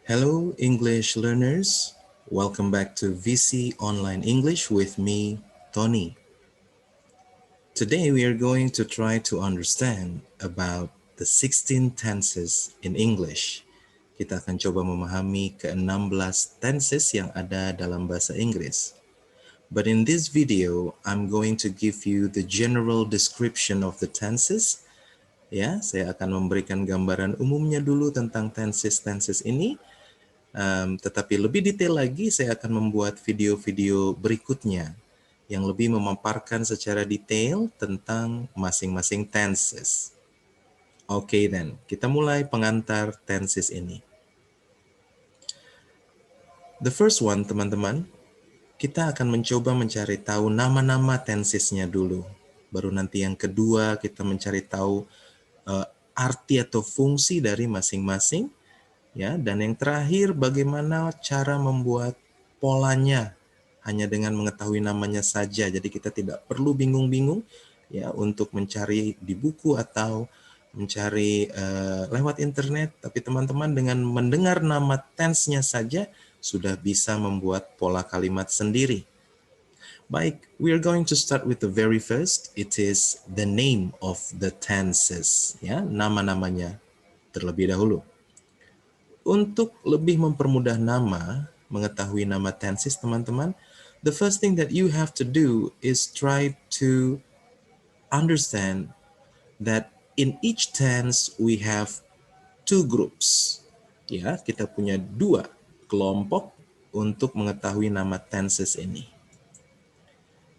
Hello, English learners. Welcome back to VC Online English with me, Tony. Today we are going to try to understand about the 16 tenses in English. Kita akan coba memahami ke-16 tenses yang ada dalam bahasa Inggris. But in this video, I'm going to give you the general description of the tenses. Ya, saya akan memberikan gambaran umumnya dulu tentang tenses-tenses ini. Tetapi lebih detail lagi, saya akan membuat video-video berikutnya yang lebih memaparkan secara detail tentang masing-masing tenses. Oke, then, kita mulai pengantar tenses ini. The first one, teman-teman, kita akan mencoba mencari tahu nama-nama tensesnya dulu. Baru nanti yang kedua, kita mencari tahu arti atau fungsi dari masing-masing. Ya, dan yang terakhir bagaimana cara membuat polanya hanya dengan mengetahui namanya saja. Jadi kita tidak perlu bingung-bingung ya untuk mencari di buku atau mencari lewat internet, tapi teman-teman dengan mendengar nama tense-nya saja sudah bisa membuat pola kalimat sendiri. Baik, we are going to start with the very first. It is the name of the tenses, ya, nama-namanya terlebih dahulu. Untuk lebih mempermudah mengetahui nama tenses teman-teman, the first thing that you have to do is try to understand that in each tense we have two groups. Ya, kita punya dua kelompok untuk mengetahui nama tenses ini.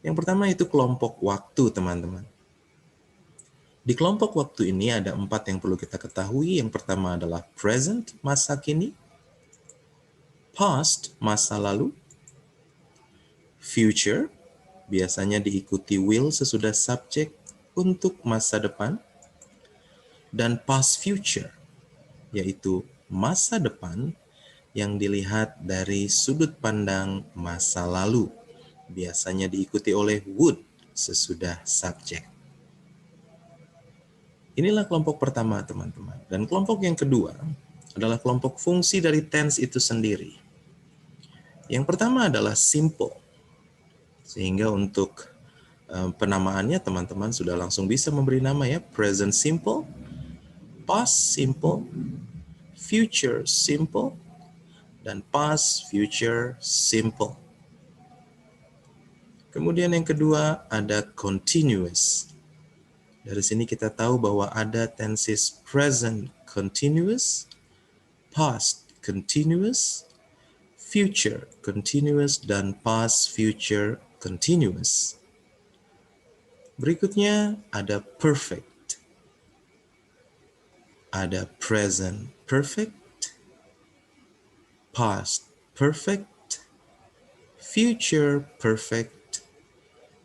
Yang pertama itu kelompok waktu, teman-teman. Di kelompok waktu ini ada 4 yang perlu kita ketahui. Yang pertama adalah present, masa kini. Past, masa lalu. Future, biasanya diikuti will sesudah subjek untuk masa depan. Dan past future, yaitu masa depan yang dilihat dari sudut pandang masa lalu. Biasanya diikuti oleh would sesudah subjek. Inilah kelompok pertama, teman-teman. Dan kelompok yang kedua adalah kelompok fungsi dari tense itu sendiri. Yang pertama adalah simple. Sehingga untuk penamaannya teman-teman sudah langsung bisa memberi nama ya. Present simple, past simple, future simple, dan past future simple. Kemudian yang kedua ada continuous. Dari sini kita tahu bahwa ada tenses present continuous, past continuous, future continuous, dan past future continuous. Berikutnya ada perfect. Ada present perfect, past perfect, future perfect,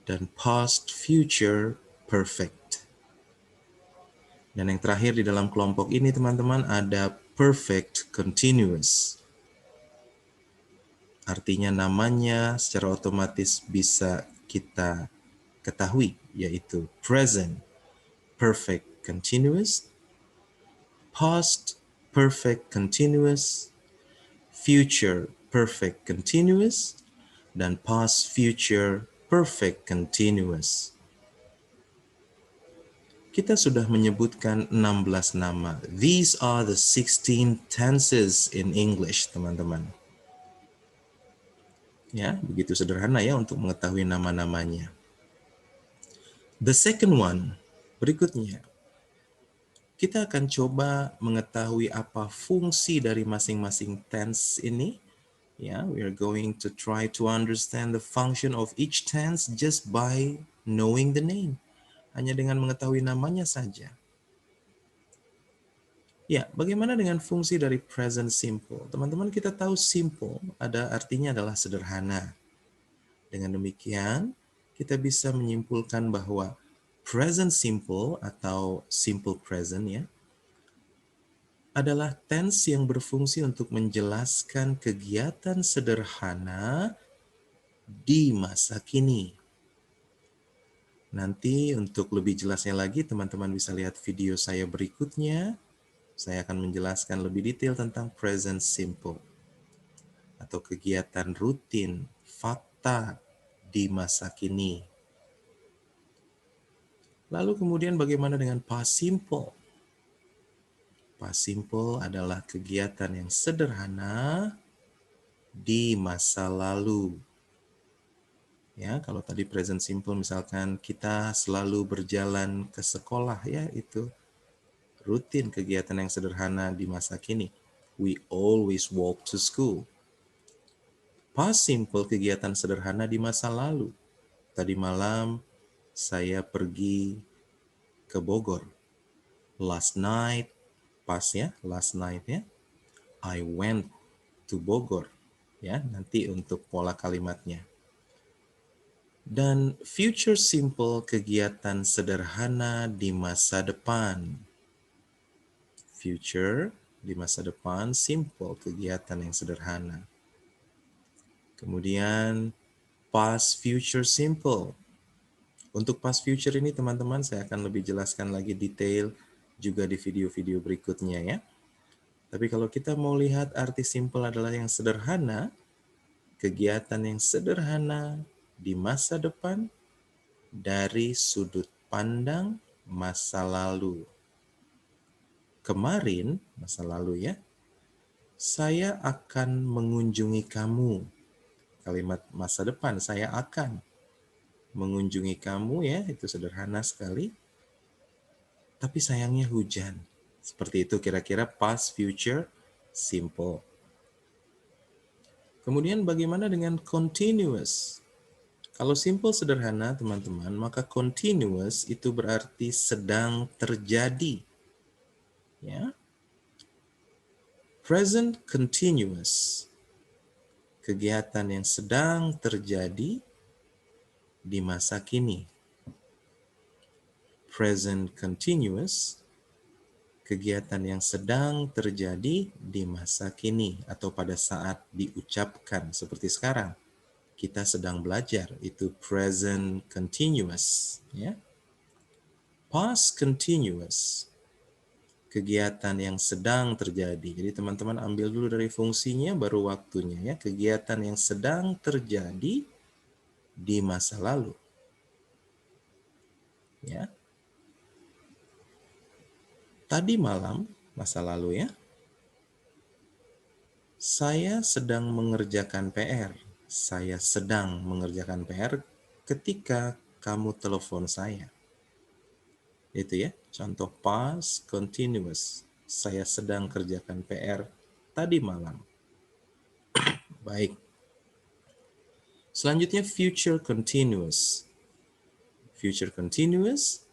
dan past future perfect. Dan yang terakhir di dalam kelompok ini teman-teman ada perfect continuous. Artinya namanya secara otomatis bisa kita ketahui, yaitu present perfect continuous, past perfect continuous, future perfect continuous, dan past future perfect continuous. Kita sudah menyebutkan 16 nama. These are the 16 tenses in English, teman-teman. Ya, begitu sederhana ya untuk mengetahui nama-namanya. The second one, berikutnya. Kita akan coba mengetahui apa fungsi dari masing-masing tense ini. Ya, we are going to try to understand the function of each tense just by knowing the name. Hanya dengan mengetahui namanya saja. Ya, bagaimana dengan fungsi dari present simple? Teman-teman kita tahu simple ada artinya adalah sederhana. Dengan demikian, kita bisa menyimpulkan bahwa present simple atau simple present ya, adalah tense yang berfungsi untuk menjelaskan kegiatan sederhana di masa kini. Nanti untuk lebih jelasnya lagi, teman-teman bisa lihat video saya berikutnya Saya akan menjelaskan lebih detail tentang present simple atau kegiatan rutin, fakta di masa kini. Lalu kemudian bagaimana dengan past simple? Past simple adalah kegiatan yang sederhana di masa lalu. Ya, kalau tadi present simple misalkan kita selalu berjalan ke sekolah, ya itu rutin kegiatan yang sederhana di masa kini. We always walk to school. Past simple kegiatan sederhana di masa lalu. Tadi malam saya pergi ke Bogor. Last night, past ya, last night ya. I went to Bogor. Ya, nanti untuk pola kalimatnya. Dan future simple kegiatan sederhana di masa depan. Future di masa depan simple kegiatan yang sederhana. Kemudian past future simple. Untuk past future ini teman-teman saya akan lebih jelaskan lagi detail juga di video-video berikutnya ya. Tapi kalau kita mau lihat arti simple adalah yang sederhana, kegiatan yang sederhana di masa depan dari sudut pandang masa lalu. Kemarin, masa lalu ya, saya akan mengunjungi kamu. Kalimat masa depan, saya akan mengunjungi kamu ya, itu sederhana sekali. Tapi sayangnya hujan. Seperti itu kira-kira past, future, simple. Kemudian bagaimana dengan continuous? Kalau simple sederhana teman-teman, maka continuous itu berarti sedang terjadi. Ya. Present continuous, kegiatan yang sedang terjadi di masa kini. Present continuous, kegiatan yang sedang terjadi di masa kini atau pada saat diucapkan seperti sekarang. Kita sedang belajar, itu present continuous. Ya. Past continuous, kegiatan yang sedang terjadi. Jadi teman-teman ambil dulu dari fungsinya baru waktunya ya. Kegiatan yang sedang terjadi di masa lalu. Ya. Tadi malam, masa lalu ya. Saya sedang mengerjakan PR. Saya sedang mengerjakan PR ketika kamu telepon saya. Itu ya, contoh past continuous. Saya sedang kerjakan PR tadi malam. Baik. Selanjutnya future continuous. Future continuous,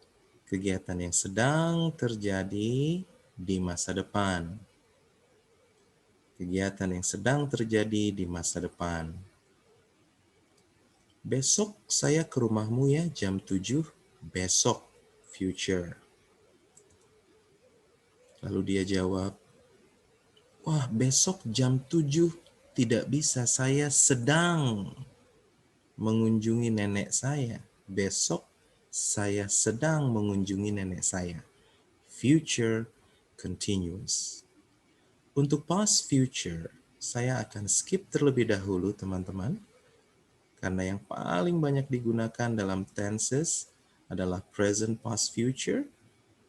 kegiatan yang sedang terjadi di masa depan. Kegiatan yang sedang terjadi di masa depan. Besok saya ke rumahmu ya jam 7. Besok, future. Lalu dia jawab, wah besok jam 7 tidak bisa, saya sedang mengunjungi nenek saya. Besok saya sedang mengunjungi nenek saya. Future continuous. Untuk past future, saya akan skip terlebih dahulu teman-teman. Karena yang paling banyak digunakan dalam tenses adalah present, past, future.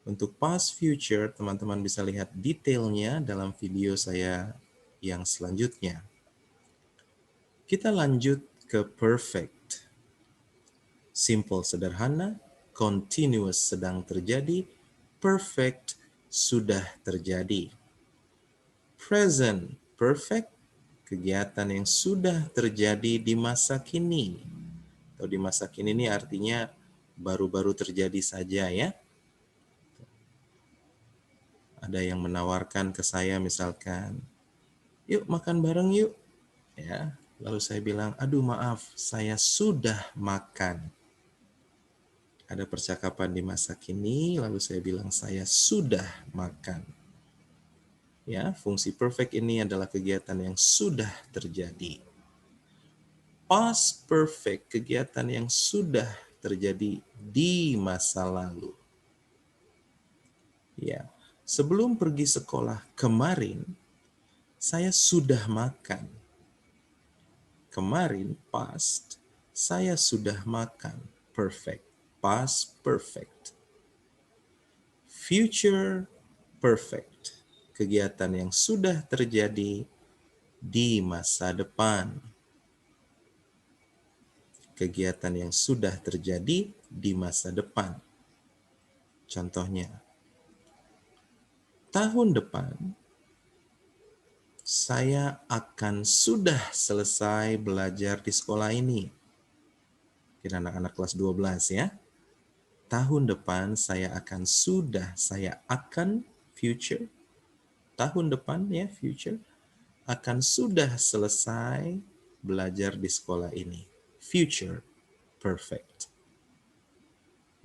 Untuk past, future, teman-teman bisa lihat detailnya dalam video saya yang selanjutnya. Kita lanjut ke perfect. Simple sederhana, continuous sedang terjadi, perfect sudah terjadi. Present perfect, kegiatan yang sudah terjadi di masa kini. Atau di masa kini ini artinya baru-baru terjadi saja ya. Ada yang menawarkan ke saya misalkan, yuk makan bareng yuk. Ya, lalu saya bilang, aduh maaf, saya sudah makan. Ada percakapan di masa kini, lalu saya bilang saya sudah makan. Ya, fungsi perfect ini adalah kegiatan yang sudah terjadi. Past perfect, kegiatan yang sudah terjadi di masa lalu. Ya, Sebelum pergi sekolah kemarin, saya sudah makan. Kemarin, past, saya sudah makan. Perfect. Past perfect. Future perfect. Kegiatan yang sudah terjadi di masa depan. Kegiatan yang sudah terjadi di masa depan. Contohnya, tahun depan saya akan sudah selesai belajar di sekolah ini. Mungkin anak-anak kelas 12 ya. Tahun depan saya akan sudah, saya akan future. Tahun depan ya future akan sudah selesai belajar di sekolah ini. Future perfect.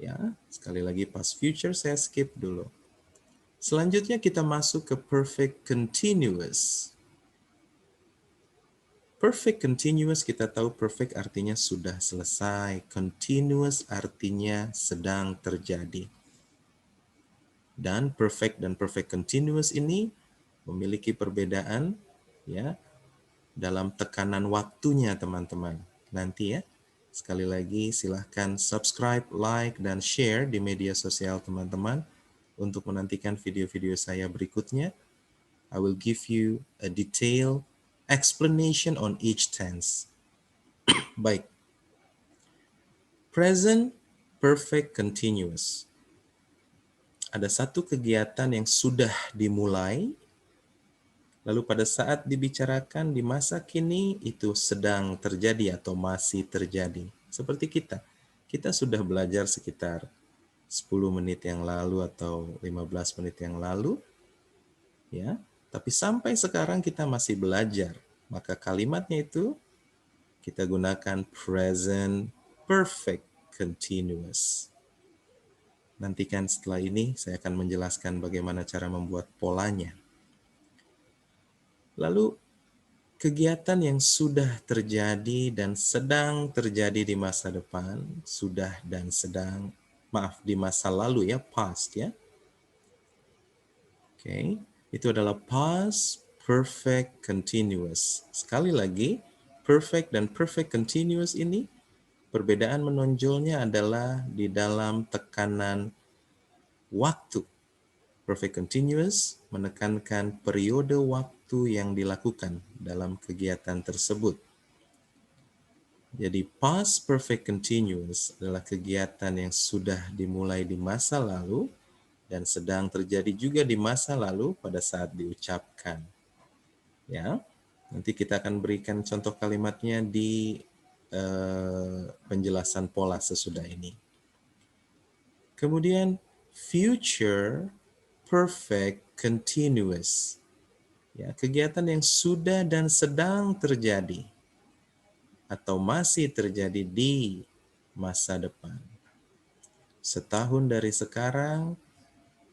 Ya, sekali lagi pas future saya skip dulu. Selanjutnya kita masuk ke perfect continuous. Perfect continuous, kita tahu perfect artinya sudah selesai, continuous artinya sedang terjadi. Dan perfect continuous ini memiliki perbedaan ya dalam tekanan waktunya teman-teman. Nanti ya, sekali lagi silahkan subscribe, like, dan share di media sosial teman-teman untuk menantikan video-video saya berikutnya. I will give you a detailed explanation on each tense. Baik. Present perfect continuous. Ada satu kegiatan yang sudah dimulai, lalu pada saat dibicarakan di masa kini itu sedang terjadi atau masih terjadi. Seperti kita sudah belajar sekitar 10 menit yang lalu atau 15 menit yang lalu, ya. Tapi sampai sekarang kita masih belajar. Maka kalimatnya itu kita gunakan present perfect continuous. Nantikan setelah ini saya akan menjelaskan bagaimana cara membuat polanya. Lalu kegiatan yang sudah terjadi dan sedang terjadi di masa depan, sudah dan sedang, maaf, di masa lalu ya, past ya. Oke, itu adalah past perfect continuous. Sekali lagi, perfect dan perfect continuous ini perbedaan menonjolnya adalah di dalam tekanan waktu. Perfect continuous menekankan periode waktu yang dilakukan dalam kegiatan tersebut. Jadi past perfect continuous adalah kegiatan yang sudah dimulai di masa lalu dan sedang terjadi juga di masa lalu pada saat diucapkan. Ya, nanti kita akan berikan contoh kalimatnya di penjelasan pola sesudah ini. Kemudian future perfect continuous. Ya, kegiatan yang sudah dan sedang terjadi atau masih terjadi di masa depan. Setahun dari sekarang,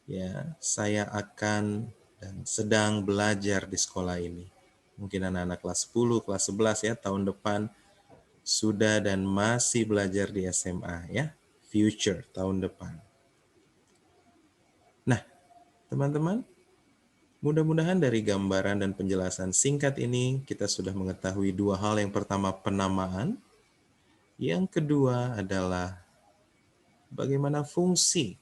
ya, saya akan dan sedang belajar di sekolah ini. Mungkin anak-anak kelas 10, kelas 11 ya, tahun depan sudah dan masih belajar di SMA ya. Future, tahun depan. Nah, teman-teman, mudah-mudahan dari gambaran dan penjelasan singkat ini kita sudah mengetahui dua hal. Yang pertama, penamaan. Yang kedua adalah bagaimana fungsi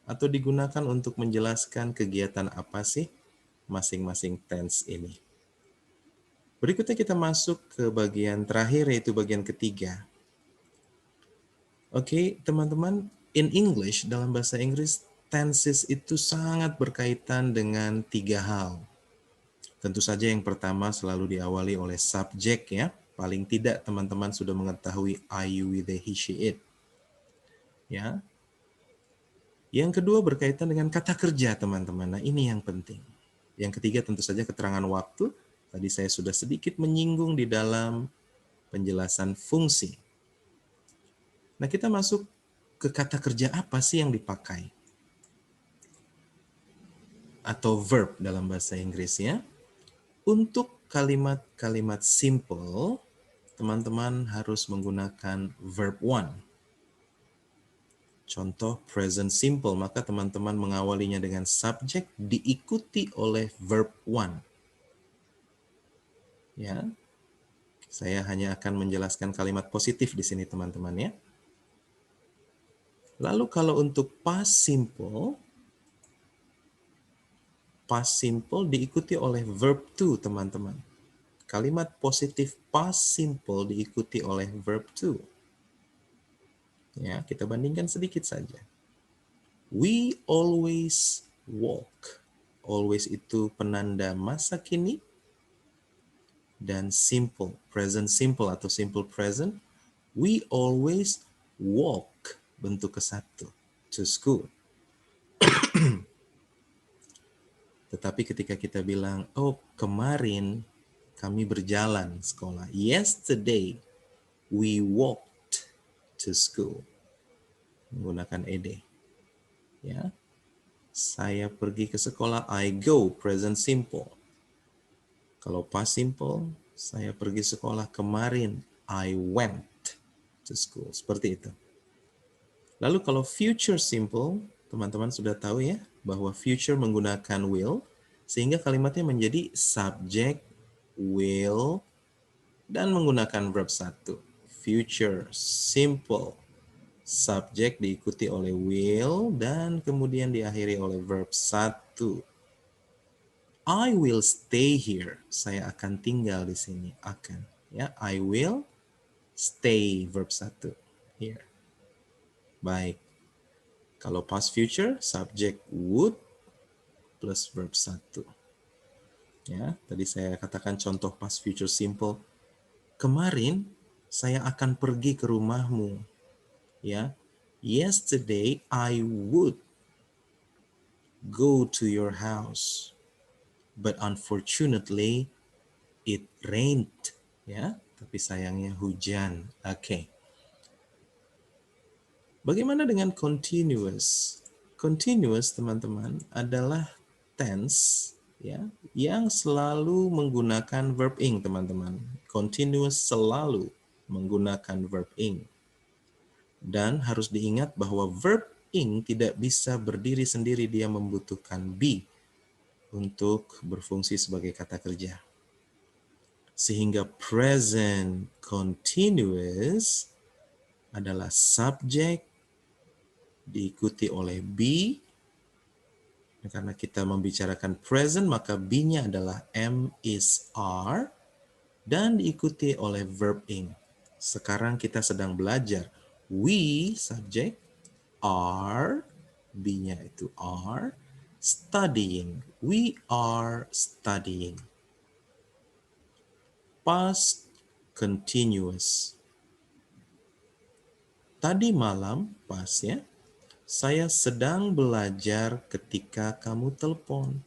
atau digunakan untuk menjelaskan kegiatan apa sih masing-masing tense ini. Berikutnya kita masuk ke bagian terakhir, yaitu bagian ketiga. Oke, teman-teman, in English, dalam bahasa Inggris, tenses itu sangat berkaitan dengan tiga hal. Tentu saja yang pertama selalu diawali oleh subjek ya. Paling tidak teman-teman sudah mengetahui I, you, we, they, he, she, it. Ya. Yang kedua berkaitan dengan kata kerja teman-teman. Nah ini yang penting. Yang ketiga tentu saja keterangan waktu. Tadi saya sudah sedikit menyinggung di dalam penjelasan fungsi. Nah kita masuk ke kata kerja apa sih yang dipakai? Atau verb dalam bahasa Inggris ya. Untuk kalimat-kalimat simple, teman-teman harus menggunakan verb one. Contoh present simple, maka teman-teman mengawalinya dengan subjek diikuti oleh verb one. Ya, saya hanya akan menjelaskan kalimat positif di sini teman-teman ya. Lalu kalau untuk past simple diikuti oleh verb to teman-teman. Kalimat positif past simple diikuti oleh verb to. Ya, kita bandingkan sedikit saja. We always walk. Always itu penanda masa kini. Dan simple, present simple atau simple present. We always walk, bentuk ke-1, to school. Tetapi ketika kita bilang, oh kemarin kami berjalan sekolah. Yesterday, we walked to school. Menggunakan ed. Ya, saya pergi ke sekolah, I go, present simple. Kalau past simple, saya pergi sekolah kemarin, I went to school. Seperti itu. Lalu kalau future simple, teman-teman sudah tahu ya, bahwa future menggunakan will, sehingga kalimatnya menjadi subject, will, dan menggunakan verb 1. Future simple. Subject diikuti oleh will, dan kemudian diakhiri oleh verb 1. I will stay here. Saya akan tinggal di sini. Akan. Ya, I will stay, verb 1. Here. Baik. Kalau past future, subject would plus verb 1. Ya, tadi saya katakan contoh past future simple. Kemarin saya akan pergi ke rumahmu. Ya. Yesterday I would go to your house. But unfortunately it rained. Ya, tapi sayangnya hujan. Oke. Bagaimana dengan continuous? Continuous, teman-teman, adalah tense ya yang selalu menggunakan verb ing, teman-teman. Continuous selalu menggunakan verb ing. Dan harus diingat bahwa verb ing tidak bisa berdiri sendiri, dia membutuhkan be untuk berfungsi sebagai kata kerja. Sehingga present continuous adalah subjek diikuti oleh be. Karena kita membicarakan present, maka be-nya adalah am, is, are, dan diikuti oleh verb ing. Sekarang kita sedang belajar. We, subject, are, be-nya itu are, studying. We are studying. Past continuous. Tadi malam, past ya, saya sedang belajar ketika kamu telepon.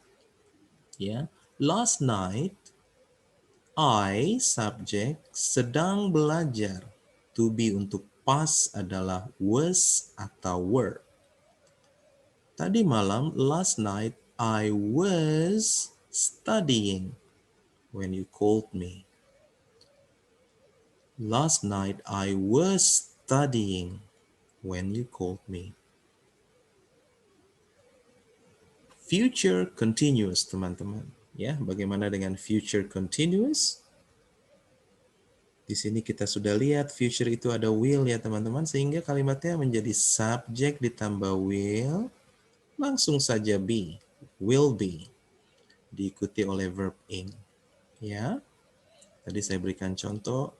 Ya, last night I subject sedang belajar. To be untuk past adalah was atau were. Tadi malam, last night I was studying when you called me. Last night I was studying when you called me. Future continuous, teman-teman. Ya, bagaimana dengan future continuous? Di sini kita sudah lihat future itu ada will ya, teman-teman, sehingga kalimatnya menjadi subjek ditambah will, langsung saja be, will be, diikuti oleh verb ing. Ya, tadi saya berikan contoh,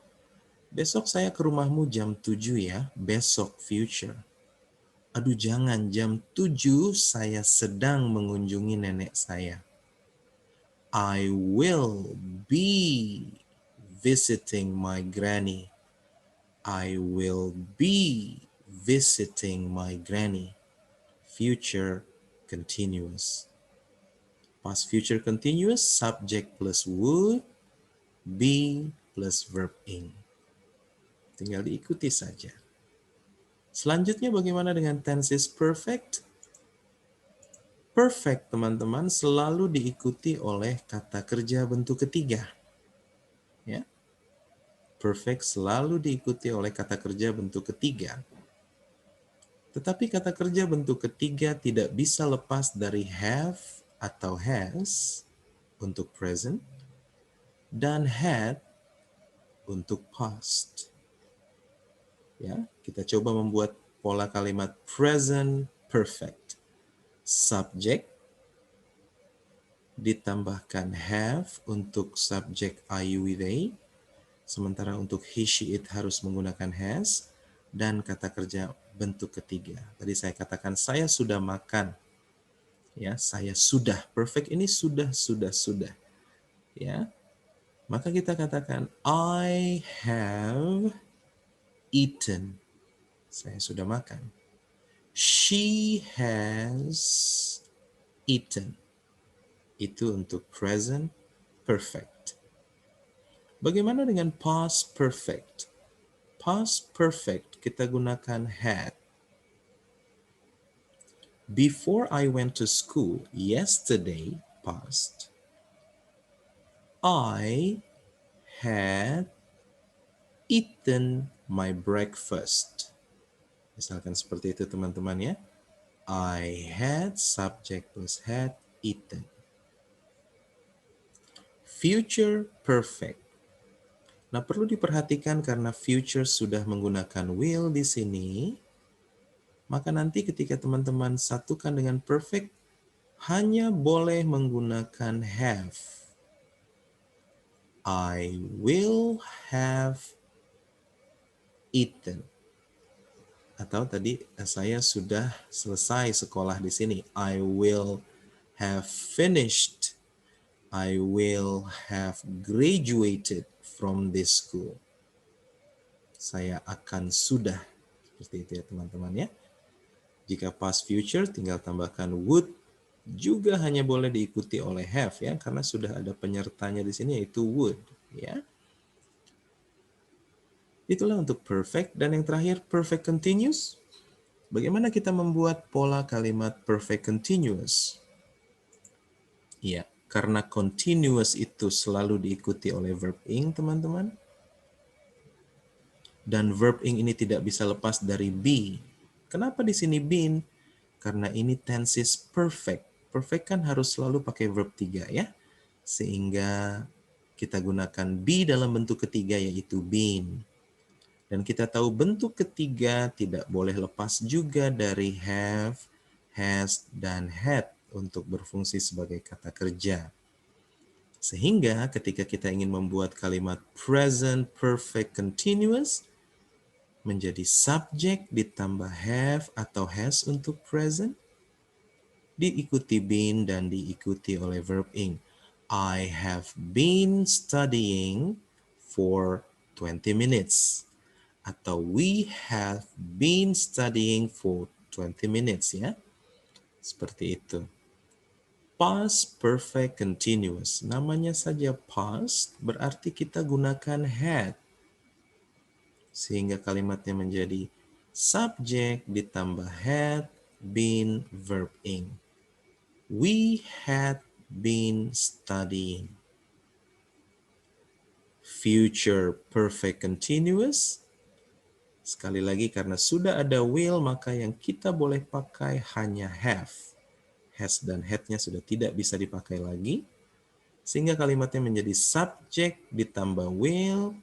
besok saya ke rumahmu jam 7 ya, besok future. Aduh jangan, jam 7 saya sedang mengunjungi nenek saya. I will be visiting my granny. I will be visiting my granny. Future continuous. Past future continuous, subject plus would, be plus verb ing. Tinggal diikuti saja. Selanjutnya bagaimana dengan tenses perfect? Perfect, teman-teman, selalu diikuti oleh kata kerja bentuk ketiga. Ya. Perfect selalu diikuti oleh kata kerja bentuk ketiga. Tetapi kata kerja bentuk ketiga tidak bisa lepas dari have atau has untuk present dan had untuk past. Ya, kita coba membuat pola kalimat present perfect. Subject ditambahkan have untuk subjek I, you, we, they. Sementara untuk he, she, it harus menggunakan has. Dan kata kerja bentuk ketiga. Tadi saya katakan saya sudah makan. Ya, saya sudah. Perfect ini sudah. Ya, maka kita katakan I have eaten. Saya sudah makan. She has eaten. Itu untuk present perfect. Bagaimana dengan past perfect? Past perfect kita gunakan had. Before I went to school yesterday, past, I had eaten my breakfast. Misalkan seperti itu teman-teman ya. I had subject plus had eaten. Future perfect. Nah, perlu diperhatikan karena future sudah menggunakan will di sini, maka nanti ketika teman-teman satukan dengan perfect, hanya boleh menggunakan have. I will have eaten. Atau tadi saya sudah selesai sekolah di sini. I will have finished. I will have graduated from this school. Saya akan sudah. Seperti itu ya teman-teman ya. Jika past future tinggal tambahkan would, juga hanya boleh diikuti oleh have ya, karena sudah ada penyertanya di sini yaitu would ya. Itulah untuk perfect. Dan yang terakhir perfect continuous. Bagaimana kita membuat pola kalimat perfect continuous? Ya, karena continuous itu selalu diikuti oleh verb ing, teman-teman. Dan verb ing ini tidak bisa lepas dari be. Kenapa di sini been? Karena ini tenses perfect. Perfect kan harus selalu pakai verb 3 ya. Sehingga kita gunakan be dalam bentuk ketiga yaitu been. Dan kita tahu bentuk ketiga tidak boleh lepas juga dari have, has, dan had untuk berfungsi sebagai kata kerja. Sehingga ketika kita ingin membuat kalimat present perfect continuous menjadi subjek ditambah have atau has untuk present, diikuti been dan diikuti oleh verb ing. I have been studying for 20 minutes. Atau we have been studying for 20 minutes ya. Seperti itu. Past perfect continuous. Namanya saja past, berarti kita gunakan had. Sehingga kalimatnya menjadi subjek ditambah had, been, verb ing. We had been studying. Future perfect continuous. Sekali lagi karena sudah ada will maka yang kita boleh pakai hanya have. Has dan had-nya sudah tidak bisa dipakai lagi. Sehingga kalimatnya menjadi subjek ditambah will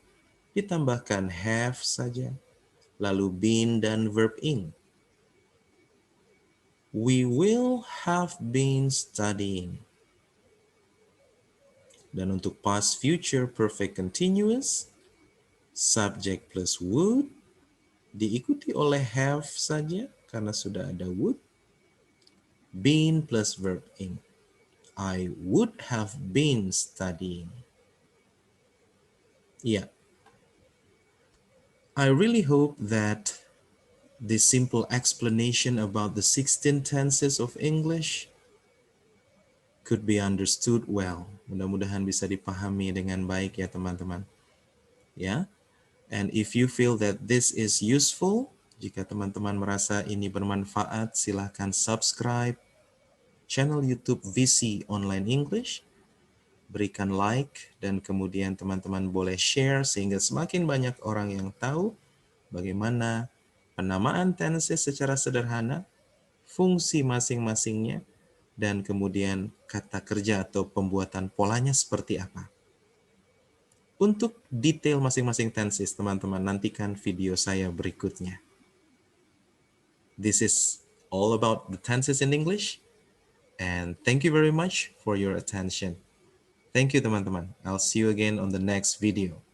ditambahkan have saja. Lalu been dan verb ing. We will have been studying. Dan untuk past future perfect continuous, subject plus would diikuti oleh have saja karena sudah ada would. Been plus verb ing. I would have been studying. Yeah. I really hope that this simple explanation about the 16 tenses of English could be understood well. Mudah-mudahan bisa dipahami dengan baik ya teman-teman. Ya. And if you feel that this is useful, jika teman-teman merasa ini bermanfaat, silahkan subscribe channel YouTube VC Online English. Berikan like dan kemudian teman-teman boleh share sehingga semakin banyak orang yang tahu bagaimana penamaan tenses secara sederhana, fungsi masing-masingnya, dan kemudian kata kerja atau pembuatan polanya seperti apa. Untuk detail masing-masing tenses, teman-teman nantikan video saya berikutnya. This is all about the tenses in English, and thank you very much for your attention. Thank you, teman-teman. I'll see you again on the next video.